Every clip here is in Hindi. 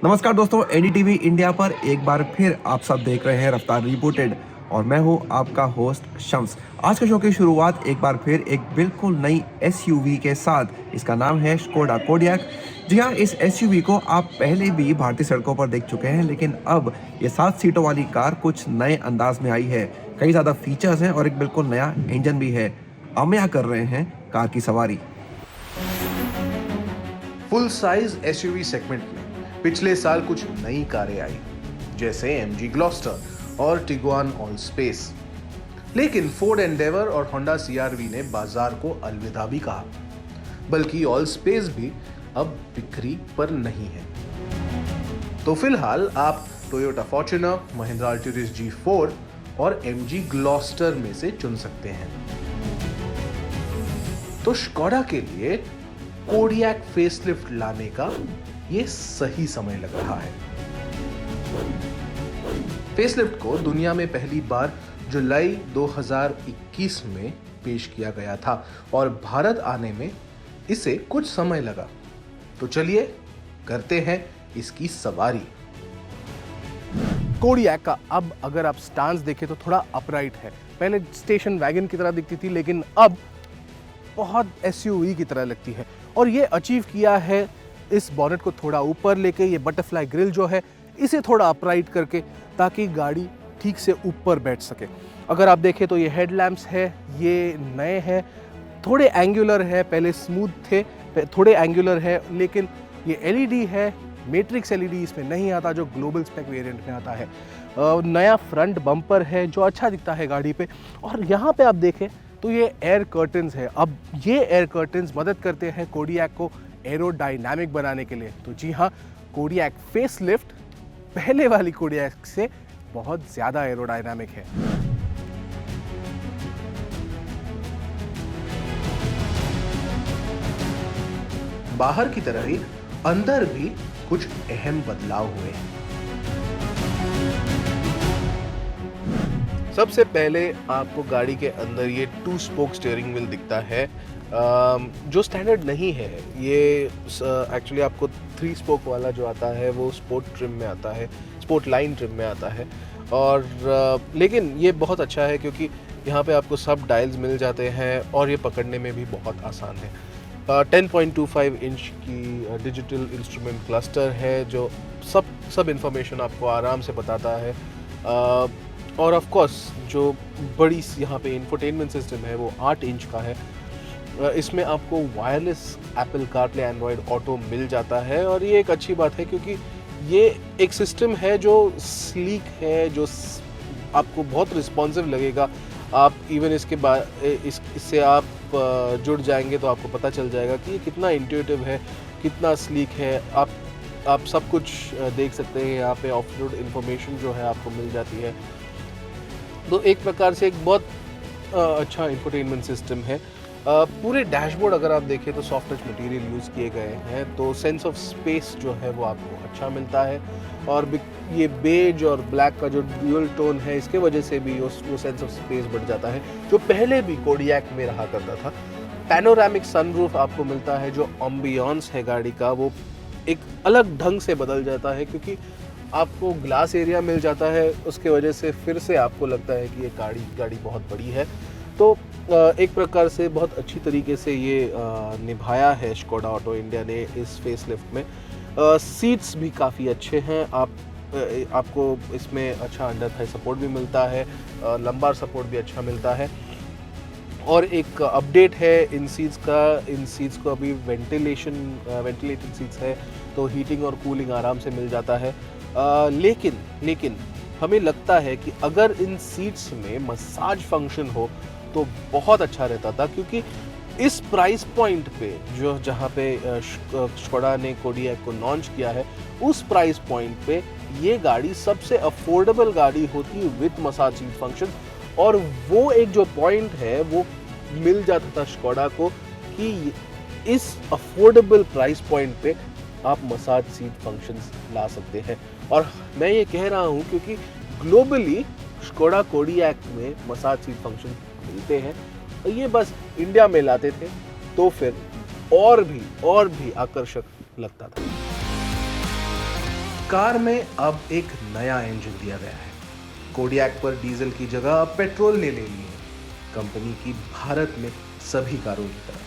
नमस्कार दोस्तों, एनडीटीवी इंडिया पर एक बार फिर आप सब देख रहे हैं रफ्तार रिपोर्टेड और मैं हूं आपका होस्ट शम्स। आज के शो की शुरुआत एक बार फिर एक बिल्कुल नई एसयूवी के साथ। इसका नाम है स्कोडा कोडियाक। जी हाँ, इस एसयूवी को आप पहले भी भारतीय सड़कों पर देख चुके हैं, लेकिन अब ये 7 सीटों वाली कार कुछ नए अंदाज में आई है। कई ज़्यादा फीचर्स हैं और एक बिल्कुल नया इंजन भी है। हम यहाँ कर रहे हैं कार की सवारी। फुल साइज एसयूवी सेगमेंट में पिछले साल कुछ नई कारें आई, जैसे एमजी ग्लॉस्टर और टिगुआन ऑल स्पेस। लेकिन फोर्ड एंडेवर और होंडा सीआरवी ने बाजार को अलविदा भी कहा, बल्कि ऑल स्पेस भी अब बिक्री पर नहीं है। तो फिलहाल आप टोयोटा फॉर्च्यूनर, महिंद्रा अल्टुरिस G4 और एमजी ग्लॉस्टर में से चुन सकते हैं। तो स्कोडा के लिए कोडियाक फेसलिफ्ट लाने का ये सही समय लग रहा है। फेसलिफ्ट को दुनिया में पहली बार जुलाई 2021 में पेश किया गया था और भारत आने में इसे कुछ समय लगा। तो चलिए करते हैं इसकी सवारी। कोडियाक का अब अगर आप स्टांस देखें तो थोड़ा अपराइट है। पहले स्टेशन वैगन की तरह दिखती थी, लेकिन अब बहुत एसयूवी की तरह लगती है। और ये अचीव किया है इस बॉनेट को थोड़ा ऊपर लेके, ये बटरफ्लाई ग्रिल जो है इसे थोड़ा अपराइट करके, ताकि गाड़ी ठीक से ऊपर बैठ सके। अगर आप देखें तो ये हेडलैम्प्स है, ये नए हैं, थोड़े एंगुलर है, पहले स्मूथ थे, थोड़े एंगुलर है, लेकिन ये एलईडी है। मैट्रिक्स एलईडी इसमें नहीं आता जो ग्लोबल स्पेक वेरिएंट में आता है। नया फ्रंट बम्पर है जो अच्छा दिखता है गाड़ी पे। और यहाँ पे आप देखें तो ये एयर कर्टन्स है। अब ये एयर कर्टन्स मदद करते हैं कोडियाक को एरोडायनामिक बनाने के लिए। तो जी हाँ, कोडियाक फेसलिफ्ट पहले वाली कोडियाक से बहुत ज़्यादा एरोडायनामिक है। बाहर की तरह ही अंदर भी कुछ अहम बदलाव हुए हैं। सबसे पहले आपको गाड़ी के अंदर ये 2 स्पोक स्टीयरिंग व्हील दिखता है, जो स्टैंडर्ड नहीं है। ये एक्चुअली आपको 3 स्पोक वाला जो आता है वो स्पोर्ट ट्रिम में आता है, स्पोर्ट लाइन ट्रिम में आता है। और लेकिन ये बहुत अच्छा है क्योंकि यहाँ पे आपको सब डायल्स मिल जाते हैं और ये पकड़ने में भी बहुत आसान है। 10.25 इंच की डिजिटल इंस्ट्रूमेंट क्लस्टर है जो सब इंफॉर्मेशन आपको आराम से बताता है। और ऑफ कोर्स जो बड़ी यहाँ पे इंफोटेनमेंट सिस्टम है वो 8 इंच का है। इसमें आपको wireless Apple CarPlay Android Auto मिल जाता है और ये एक अच्छी बात है क्योंकि ये एक सिस्टम है जो स्लीक है, जो आपको बहुत रिस्पॉन्सिव लगेगा। आप इवन इसके बाद इससे आप जुड़ जाएंगे तो आपको पता चल जाएगा कि ये कितना इंट्यूटिव है, कितना स्लीक है। आप सब कुछ देख सकते हैं। यहाँ पे ऑफ रोड इन्फॉर्मेशन जो है आपको मिल जाती है। तो एक प्रकार से एक बहुत अच्छा इंफोटेनमेंट सिस्टम है। पूरे डैशबोर्ड अगर आप देखें तो सॉफ्ट टच मटेरियल यूज़ किए गए हैं, तो सेंस ऑफ स्पेस जो है वो आपको अच्छा मिलता है। और ये बेज और ब्लैक का जो ड्यूअल टोन है, इसके वजह से भी वो सेंस ऑफ स्पेस बढ़ जाता है जो पहले भी कोडियाक में रहा करता था। पैनोरामिक सनरूफ आपको मिलता है, जो एम्बियंस है गाड़ी का वो एक अलग ढंग से बदल जाता है क्योंकि आपको ग्लास एरिया मिल जाता है। उसके वजह से फिर से आपको लगता है कि ये गाड़ी बहुत बड़ी है। तो एक प्रकार से बहुत अच्छी तरीके से ये निभाया है स्कोडा ऑटो इंडिया ने इस फेसलिफ्ट में। सीट्स भी काफ़ी अच्छे हैं। आपको इसमें अच्छा अंडर थाई सपोर्ट भी मिलता है, लंबार सपोर्ट भी अच्छा मिलता है। और एक अपडेट है इन सीट्स को अभी वेंटिलेटेड सीट्स है, तो हीटिंग और कूलिंग आराम से मिल जाता है। लेकिन हमें लगता है कि अगर इन सीट्स में मसाज फंक्शन हो तो बहुत अच्छा रहता था, क्योंकि इस प्राइस पॉइंट पे जहाँ पे स्कोडा ने कोडियाक को लॉन्च किया है, उस प्राइस पॉइंट पे ये गाड़ी सबसे अफोर्डेबल गाड़ी होती विद मसाज सीट फंक्शन। और वो एक जो पॉइंट है वो मिल जाता था स्कोडा को कि इस अफोर्डेबल प्राइस पॉइंट पे आप मसाज सीट फंक्शंस ला सकते हैं। और मैं ये कह रहा हूँ क्योंकि ग्लोबली स्कोडा कोडियाक में मसाज सीट फंक्शन मिलते हैं, और ये बस इंडिया में लाते थे तो फिर और भी आकर्षक लगता था। कार में अब एक नया इंजन दिया गया है। कोडियक पर डीजल की जगह अब पेट्रोल ने ले ली है, कंपनी की भारत में सभी कारों की तरह।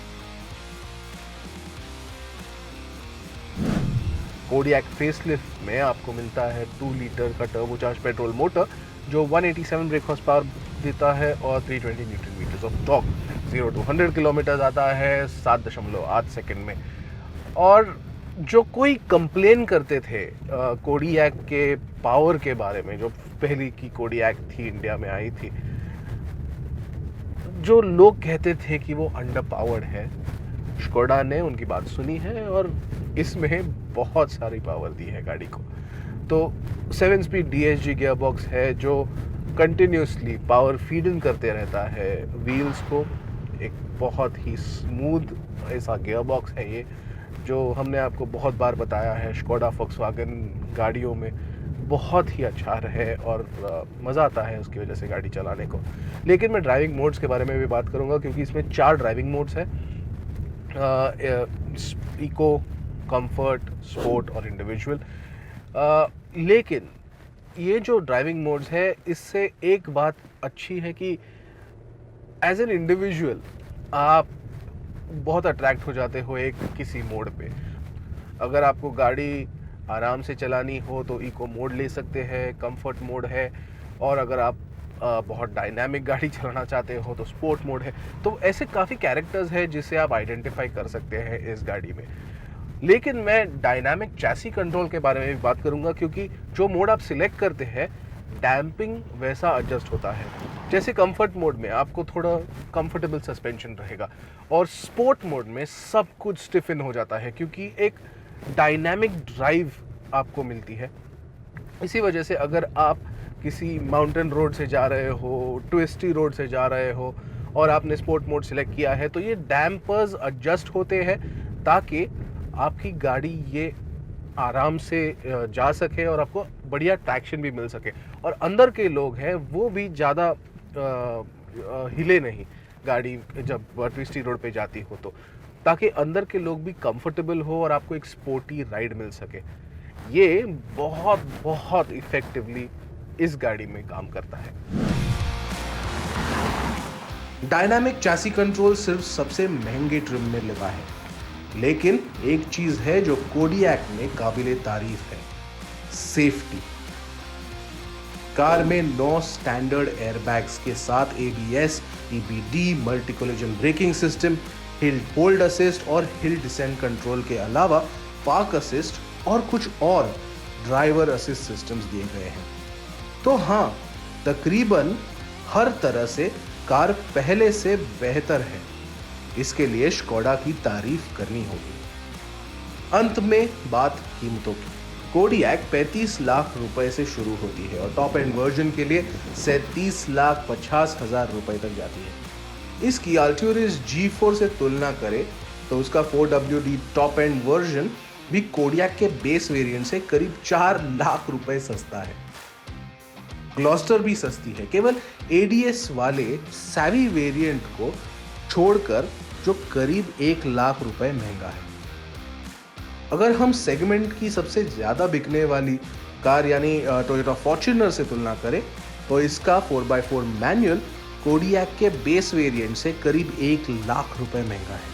कोडियक फेसलिफ्ट में आपको मिलता है 2 लीटर का टर्बोचार्ज पेट्रोल मोटर जो 187 ब्रेक हॉर्स पावर देता है और 320 newton metres of torque. 0 to 100 kilometre आता है 7.8 सेकंड में। और जो कोई कंप्लेन करते थे कोडियक के पावर के बारे में, जो पहली की कोडियक थी इंडिया में आई थी, जो लोग कहते थे कि वो अंडर पावर्ड है, स्कोडा ने उनकी बात सुनी है और इसमें बहुत सारी पावर दी है गाड़ी को। तो 7 स्पीड DSG गियर बॉक्स है जो कंटिन्यूसली पावर फीड इन करते रहता है व्हील्स को। एक बहुत ही स्मूथ ऐसा गियर बॉक्स है ये, जो हमने आपको बहुत बार बताया है स्कोडा फोक्सवैगन गाड़ियों में बहुत ही अच्छा है और मज़ा आता है उसकी वजह से गाड़ी चलाने को। लेकिन मैं ड्राइविंग मोड्स के बारे में भी बात करूँगा क्योंकि इसमें 4 ड्राइविंग मोड्स हैं, इको, कंफर्ट, स्पोर्ट और इंडिविजुअल। लेकिन ये जो ड्राइविंग मोड्स है, इससे एक बात अच्छी है कि एज एन इंडिविजुअल आप बहुत अट्रैक्ट हो जाते हो एक किसी मोड पे। अगर आपको गाड़ी आराम से चलानी हो तो इको मोड ले सकते हैं, कंफर्ट मोड है, और अगर आप बहुत डायनामिक गाड़ी चलाना चाहते हो तो स्पोर्ट मोड है। तो ऐसे काफ़ी कैरेक्टर्स हैं जिससे आप आइडेंटिफाई कर सकते हैं इस गाड़ी में। लेकिन मैं डायनामिक चैसी कंट्रोल के बारे में भी बात करूंगा क्योंकि जो मोड आप सिलेक्ट करते हैं डैम्पिंग वैसा एडजस्ट होता है। जैसे कंफर्ट मोड में आपको थोड़ा कंफर्टेबल सस्पेंशन रहेगा और स्पोर्ट मोड में सब कुछ स्टिफन हो जाता है क्योंकि एक डायनामिक ड्राइव आपको मिलती है। इसी वजह से अगर आप किसी माउंटेन रोड से जा रहे हो, ट्विस्टी रोड से जा रहे हो और आपने स्पोर्ट मोड सिलेक्ट किया है तो ये डैम्पर्स एडजस्ट होते हैं ताकि आपकी गाड़ी ये आराम से जा सके और आपको बढ़िया ट्रैक्शन भी मिल सके। और अंदर के लोग हैं वो भी ज़्यादा हिले नहीं गाड़ी जब ट्विस्टी रोड पे जाती हो तो, ताकि अंदर के लोग भी कंफर्टेबल हो और आपको एक स्पोर्टी राइड मिल सके। ये बहुत बहुत इफेक्टिवली इस गाड़ी में काम करता है। डायनामिक चैसी कंट्रोल सिर्फ सबसे महंगे ट्रिम में लगा है, लेकिन एक चीज है जो कोडियक में काबिले तारीफ है, सेफ्टी। कार में 9 स्टैंडर्ड एयरबैग्स के साथ ABS, EBD, multi collision braking system, hill hold assist और हिल डिसेंट कंट्रोल के अलावा पार्क असिस्ट और कुछ और ड्राइवर असिस्ट सिस्टम्स दिए गए हैं। तो हाँ, तकरीबन हर तरह से कार पहले से बेहतर है। इसके लिए स्कोडा की तारीफ करनी होगी। अंत में बात कीमतों की। कोडियक 35 लाख रुपए से शुरू होती है और टॉप एंड वर्जन के लिए 37,50,000 रुपए तक जाती है। इसकी अल्ट्यूरिस G4 से तुलना करें तो उसका 4WD टॉप एंड वर्जन भी कोडियक के बेस वेरिएंट से करीब 4 लाख रुपए सस्ता है। ग्लॉस्टर भी सस्ती है, केवल ADS वाले सैवी वेरिएंट को छोड़कर जो करीब 1 लाख रुपए महंगा है। अगर हम सेगमेंट की सबसे ज्यादा बिकने वाली कार यानी टोयोटा फॉर्च्यूनर से तुलना करें तो इसका 4x4 मैनुअल कोडियक के बेस वेरिएंट से करीब 1 लाख रुपए महंगा है।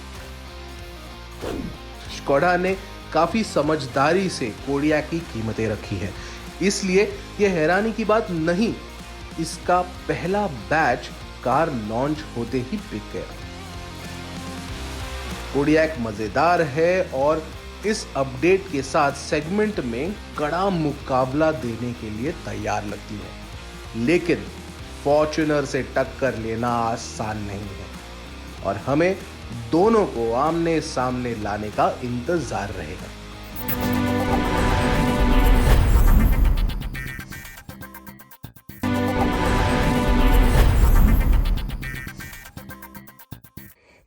स्कोडा ने काफी समझदारी से कोडियक की कीमतें रखी है, इसलिए यह हैरानी की बात नहीं, इसका पहला बैच कार लॉन्च होते ही बिक गया। कोडियक मजेदार है और इस अपडेट के साथ सेगमेंट में कड़ा मुकाबला देने के लिए तैयार लगती है, लेकिन फॉर्च्यूनर से टक्कर लेना आसान नहीं है और हमें दोनों को आमने सामने लाने का इंतजार रहेगा।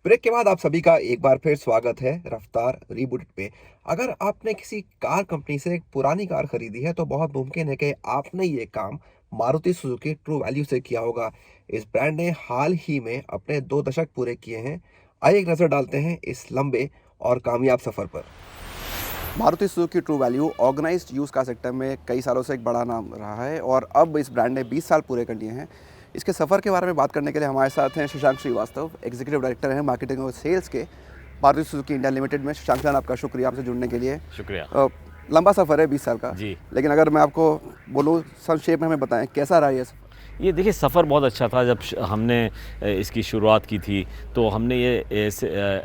ब्रेक के बाद आप सभी का एक बार फिर स्वागत है रफ्तार रीबूटेड पे। अगर आपने किसी कार कंपनी से एक पुरानी कार खरीदी है तो बहुत मुमकिन है कि आपने ये काम मारुति सुजुकी ट्रू वैल्यू से किया होगा। इस ब्रांड ने हाल ही में अपने 2 दशक पूरे किए हैं। आइए एक नज़र डालते हैं इस लंबे और कामयाब सफ़र पर। Maruti Suzuki true value organised use car sector में कई सालों से एक बड़ा नाम रहा है और अब इस ब्रांड ने 20 साल पूरे कर लिए हैं। इसके सफ़र के बारे में बात करने के लिए हमारे साथ हैं शशांक श्रीवास्तव, एग्जीक्यूटिव डायरेक्टर हैं मार्केटिंग और सेल्स के मारुति सुजुकी इंडिया लिमिटेड में। शशांक जान, आपका शुक्रिया हमसे जुड़ने के लिए। शुक्रिया। लंबा सफ़र है 20 साल का जी। लेकिन अगर मैं आपको बोलूँ संक्षेप में हमें बताएं कैसा रहा ये सफ़र? ये देखिए, सफ़र बहुत अच्छा था। जब हमने इसकी शुरुआत की थी तो हमने ये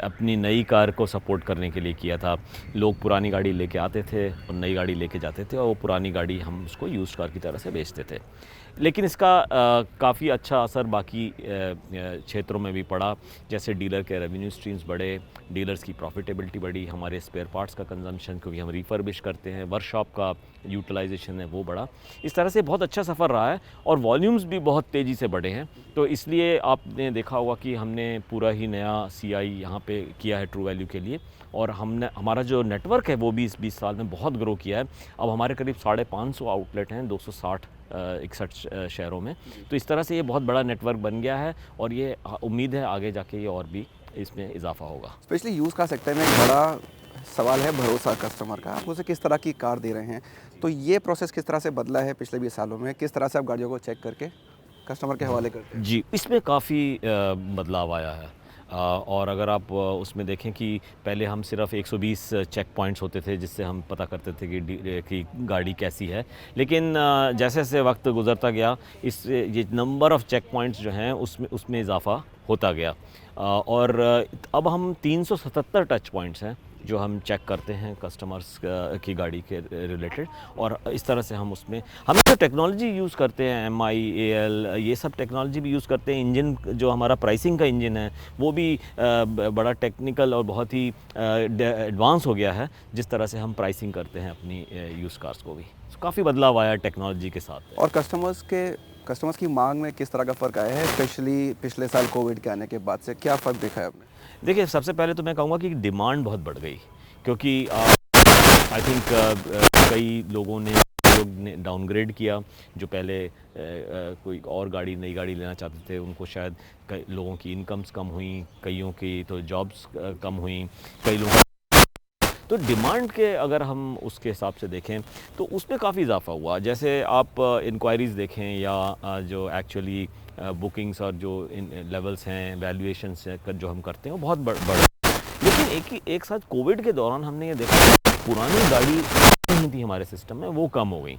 अपनी नई कार को सपोर्ट करने के लिए किया था। लोग पुरानी गाड़ी लेके आते थे और नई गाड़ी लेके जाते थे और वो पुरानी गाड़ी हम उसको यूज़ कार की तरह से बेचते थे। लेकिन इसका काफ़ी अच्छा असर बाकी क्षेत्रों में भी पड़ा। जैसे डीलर के रेवेन्यू स्ट्रीम्स बढ़े, डीलर्स की प्रॉफिटेबिलिटी बढ़ी, हमारे स्पेयर पार्ट्स का कंजम्पशन, क्योंकि हम रिफर्बिश करते हैं, वर्कशॉप का यूटिलाइजेशन है वो बढ़ा। इस तरह से बहुत अच्छा सफ़र रहा है और वॉल्यूम्स भी बहुत तेज़ी से बढ़े हैं। तो इसलिए आपने देखा होगा कि हमने पूरा ही नया CI यहाँ पे किया है ट्रू वैल्यू के लिए, और हमने हमारा जो नेटवर्क है वो भी इस 20 साल में बहुत ग्रो किया है। अब हमारे करीब 550 आउटलेट हैं 261 शहरों में। तो इस तरह से ये बहुत बड़ा नेटवर्क बन गया है और ये उम्मीद है आगे जाके ये और भी इसमें इजाफा होगा। स्पेशली यूज़ कार सेक्टर में एक बड़ा सवाल है भरोसा कस्टमर का। आप उसे किस तरह की कार दे रहे हैं, तो ये प्रोसेस किस तरह से बदला है पिछले 20 सालों में? किस तरह से आप गाड़ियों को चेक करके कस्टमर के हवाले करते हैं? जी, इसमें काफ़ी बदलाव आया है। और अगर आप उसमें देखें कि पहले हम सिर्फ 120 चेक पॉइंट्स होते थे जिससे हम पता करते थे कि गाड़ी कैसी है। लेकिन जैसे जैसे वक्त गुज़रता गया ये नंबर ऑफ़ चेक पॉइंट्स जो हैं उसमें इजाफ़ा होता गया। और अब हम 377 टच पॉइंट्स हैं जो हम चेक करते हैं कस्टमर्स की गाड़ी के रिलेटेड। और इस तरह से हम जो टेक्नोलॉजी यूज़ करते हैं, MI, AL, ये सब टेक्नोलॉजी भी यूज़ करते हैं। इंजन जो हमारा प्राइसिंग का इंजन है वो भी बड़ा टेक्निकल और बहुत ही एडवांस हो गया है, जिस तरह से हम प्राइसिंग करते हैं अपनी यूज़ कार्स को भी। काफ़ी बदलाव आया टेक्नोलॉजी के साथ। और कस्टमर्स की मांग में किस तरह का फ़र्क आया है, स्पेशली पिछले साल कोविड के आने के बाद से क्या फ़र्क देखा है आपने? देखिए, सबसे पहले तो मैं कहूँगा कि डिमांड बहुत बढ़ गई, क्योंकि आई थिंक कई लोगों ने डाउनग्रेड किया। जो पहले कोई और नई गाड़ी लेना चाहते थे, उनको शायद कई लोगों की इनकम्स कम हुई, कईयों की तो जॉब्स कम हुई, कई लोगों तो डिमांड के अगर हम उसके हिसाब से देखें तो उसमें काफ़ी इजाफा हुआ। जैसे आप इंक्वायरीज़ देखें या जो एक्चुअली बुकिंग्स और जो लेवल्स हैं, वैल्यूएशंस जो हम करते हैं वो बहुत बढ़। लेकिन एक साथ कोविड के दौरान हमने ये देखा पुरानी गाड़ी नहीं थी हमारे सिस्टम में, वो कम हो गई।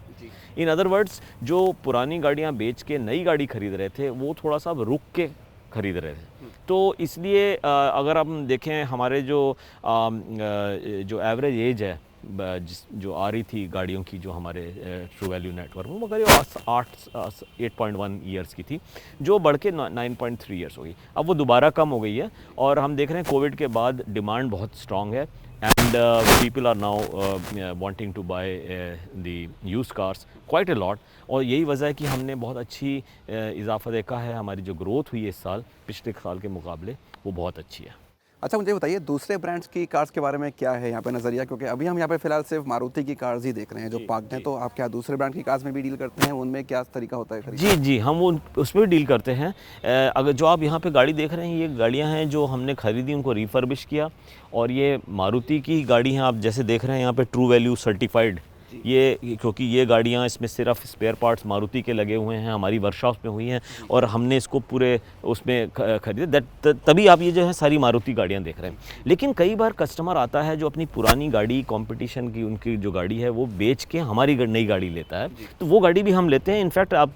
इन अदर वर्ड्स, जो पुरानी गाड़ियाँ बेच के नई गाड़ी खरीद रहे थे वो थोड़ा सा रुक के खरीद रहे थे। तो इसलिए अगर हम देखें हमारे जो एवरेज एज है जो आ रही थी गाड़ियों की, जो हमारे ट्रू वैल्यू नेटवर्क में, वो करीब 8.1 ईयर्स की थी, जो बढ़ के 9.3 ईयर्स हो गई। अब वो दोबारा कम हो गई है और हम देख रहे हैं कोविड के बाद डिमांड बहुत स्ट्रॉन्ग है and people are now wanting to buy the used cars quite a lot। और यही वजह है कि हमने बहुत अच्छी इजाफा देखा है। हमारी जो ग्रोथ हुई है इस साल पिछले साल के मुकाबले, वो बहुत अच्छी है। अच्छा, मुझे बताइए दूसरे ब्रांड्स की कार्स के बारे में क्या है यहाँ पे नज़रिया, क्योंकि अभी हम यहाँ पे फिलहाल सिर्फ मारुति की कार्स ही देख रहे हैं जो पार्कड हैं। तो आप क्या दूसरे ब्रांड की कार्स में भी डील करते हैं? उनमें क्या तरीका होता है? जी, हम उसमें भी डील करते हैं। अगर जो आप यहाँ पे गाड़ी देख रहे हैं, ये गाड़ियाँ हैं जो हमने ख़रीदी, उनको रिफर्बिश किया, और ये मारुति की गाड़ी हैं। आप जैसे देख रहे हैं यहाँ पे ट्रू वैल्यू सर्टिफाइड, ये क्योंकि ये गाड़ियाँ इसमें सिर्फ स्पेयर पार्ट्स मारुति के लगे हुए हैं, हमारी वर्कशॉप में हुई हैं और हमने इसको पूरे उसमें खरीदे, तभी आप ये जो है सारी मारुति गाड़ियाँ देख रहे हैं। लेकिन कई बार कस्टमर आता है जो अपनी पुरानी गाड़ी, कंपटीशन की उनकी जो गाड़ी है वो बेच के हमारी नई गाड़ी लेता है, तो वो गाड़ी भी हम लेते हैं। इनफैक्ट आप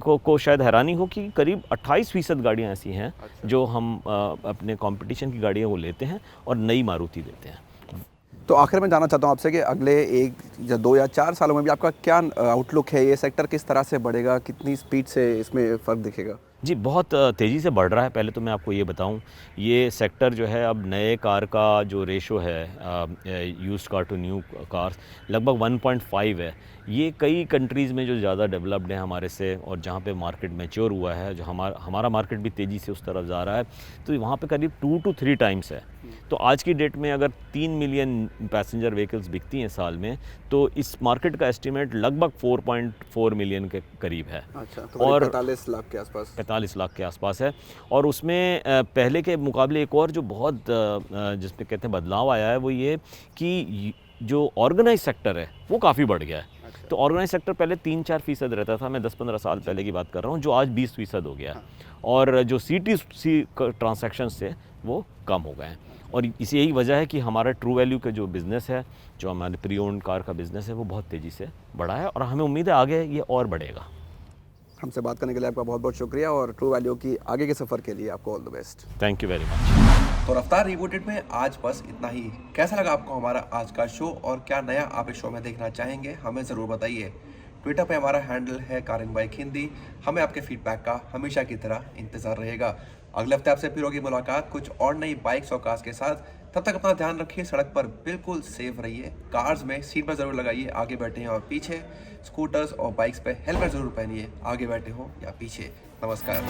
को शायद हैरानी हो कि करीब 28% गाड़ियाँ ऐसी हैं जो हम अपने कॉम्पिटिशन की गाड़ियाँ वो लेते हैं और नई मारुति देते हैं। तो आखिर में जानना चाहता हूँ आपसे कि अगले 1 या 2 या 4 सालों में भी आपका क्या आउटलुक है? ये सेक्टर किस तरह से बढ़ेगा, कितनी स्पीड से इसमें फ़र्क दिखेगा? जी, बहुत तेज़ी से बढ़ रहा है। पहले तो मैं आपको ये बताऊं, ये सेक्टर जो है अब नए कार का जो रेशो है used car to new cars लगभग 1.5 है। ये कई कंट्रीज़ में जो ज़्यादा डेवलप्ड हैं हमारे से और जहाँ पे मार्केट मैच्योर हुआ है, जो हमारा मार्केट भी तेज़ी से उस तरफ जा रहा है, तो वहाँ पे करीब 2 to 3 टाइम्स है। तो आज की डेट में अगर 3 मिलियन पैसेंजर व्हीकल्स बिकती हैं साल में, तो इस मार्केट का एस्टिमेट लगभग 4.4 मिलियन के करीब है। अच्छा, तो और 45 लाख के आसपास 45 लाख के आसपास है। और उसमें पहले के मुकाबले एक और जो बहुत जिसमें कहते हैं बदलाव आया है, वो ये कि जो ऑर्गेनाइज सेक्टर है वो काफ़ी बढ़ गया है। तो ऑर्गेनाइज सेक्टर पहले 3-4% रहता था, मैं 10-15 साल पहले की बात कर रहा हूँ, जो आज 20% हो गया है। और जो C2C ट्रांसैक्शंस थे वो कम हो गए हैं। और इसी यही वजह है कि हमारा ट्रू वैल्यू का जो बिज़नेस है, जो हमारे प्री ओन्ड कार का बिज़नेस है, वो बहुत तेज़ी से बढ़ा है और हमें उम्मीद है आगे ये और बढ़ेगा। हमसे बात करने के लिए आपका बहुत बहुत शुक्रिया और ट्रू वैल्यू की आगे के सफ़र के लिए आपको all the best. Thank you very much. तो रफ्तार रिबूटेड में आज बस इतना ही। कैसा लगा आपको हमारा आज का शो और क्या नया आप इस शो में देखना चाहेंगे हमें ज़रूर बताइए। ट्विटर पे हमारा हैंडल है कारिंग बाइक हिंदी। हमें आपके फीडबैक का हमेशा की तरह इंतज़ार रहेगा। अगले हफ्ते आपसे फिर होगी मुलाकात कुछ और नई बाइक्स और कार्स के साथ। तब तक अपना ध्यान रखिए, सड़क पर बिल्कुल सेफ रहिए, कार्स में सीट पर ज़रूर लगाइए, आगे बैठे हैं और पीछे, स्कूटर्स और बाइक्स पे हेलमेट ज़रूर पहनिए, आगे बैठे हो या पीछे। नमस्कार।